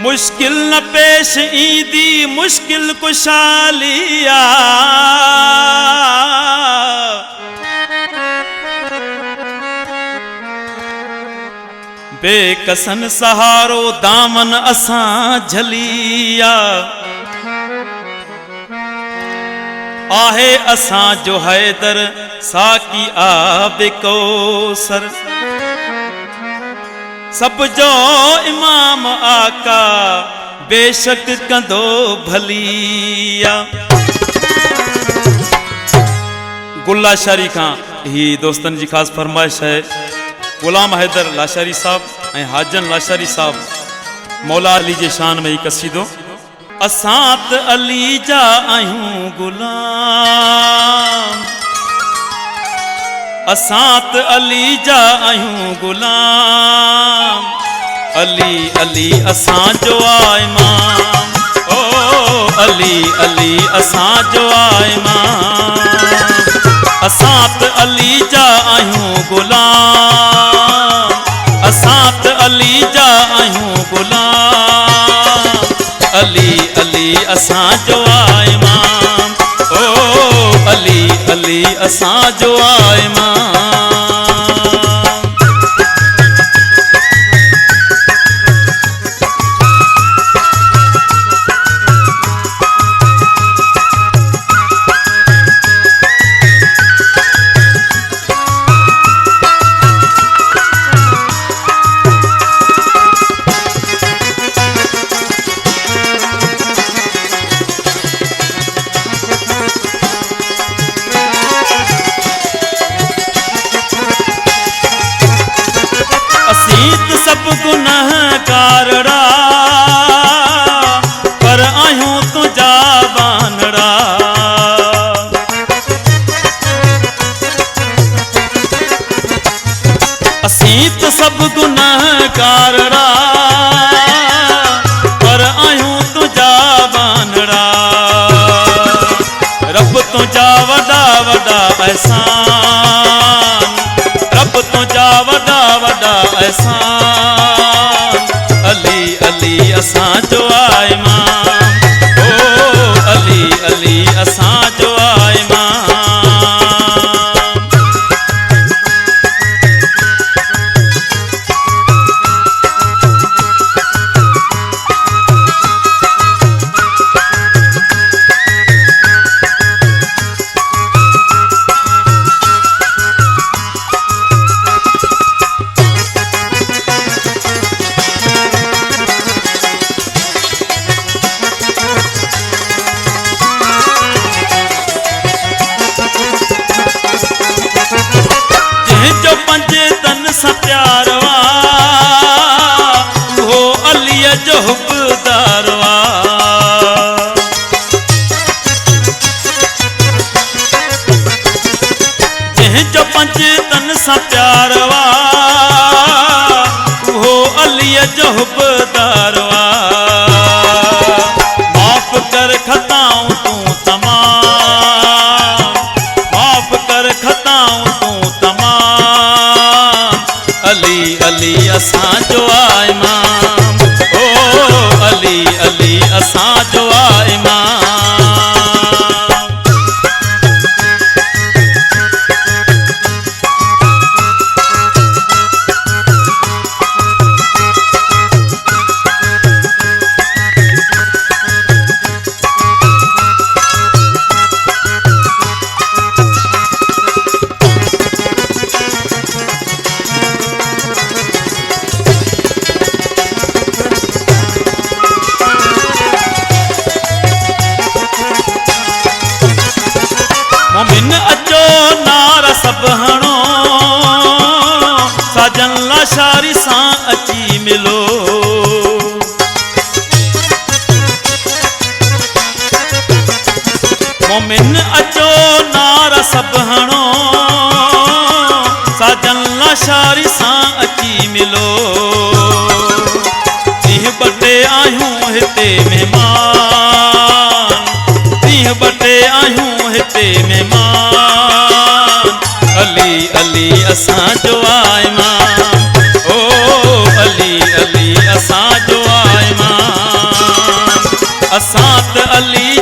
मुश्किल न पेश ईंदी मुश्किल कुशालिया बेकसन सहारो दामन असां झलिया आहे असां जो हैदर साकी आब कौसर सब जो इमाम आका बेशक कंदो भलिया। गुल लाशारी खां ही दोस्तन जी खास फरमाइश है। गुलाम हैदर लाशारी साहब ऐं हाजन लाशारी साहब मौला अली जे शान में ही कसीदो। असां त अली जा आहियूं गुलाम असां त अली जा आहियूं गुलाम अली अली असां जो आ इमाम ओ अली अली असां जो आ इमाम असां त अली जा आहियूं गुलाम असां त अली जा आहियूं गुलाम अली अली असां जो आ इमाम ओ अली अली असां जो आ इमाम। सब गुनहगारड़ा पर आयूं तुझा बानड़ा असीं त सब गुनहगारड़ा पर आयूं तुझा बानड़ा रब तुझा वॾा वॾा एहसान रब तुझा वॾा वॾा एहसान अली अली असां जो आ इमाम ओ अली अली असां जो आ इमाम। प्यारवा वो अलीअ जो हुब्बदारवा जंहिंजो पंज तन सां प्यारवा वो अलीअ जो हुब्बदारवा माफ़ कर खताऊं तूं तमाम माफ़ कर खताऊं तूं तमाम अली अली असां जो आ इमाम ओ अली अली असां जो आ इमाम। मोमिन अचो नारा सब हणो साजन लाशारी सां अची मिलो मोमिन अचो नारा सब हणो साजन लाशारी सां अची मिलो तीह बटे आहियूं हिते मेहमान तीह बटे आहियूं हिते मेहमान अली अली असां जो आ इमाम ओ अली अली असां जो आ इमाम। असां त अली